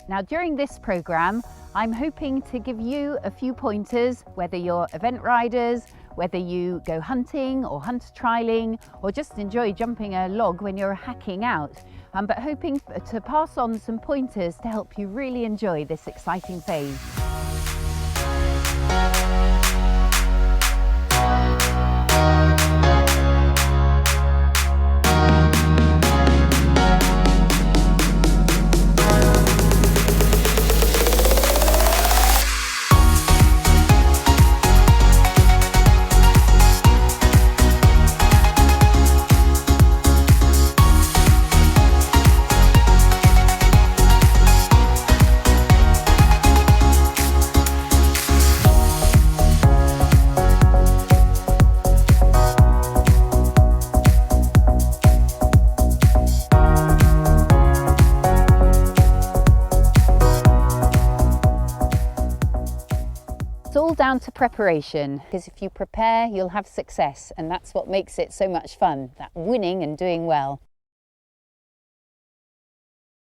Now during this programme, I'm hoping to give you a few pointers, whether you're event riders, whether you go hunting or hunter trialing, or just enjoy jumping a log when you're hacking out, but hoping to pass on some pointers to help you really enjoy this exciting phase. It's all down to preparation, because if you prepare, you'll have success, and that's what makes it so much fun, that winning and doing well.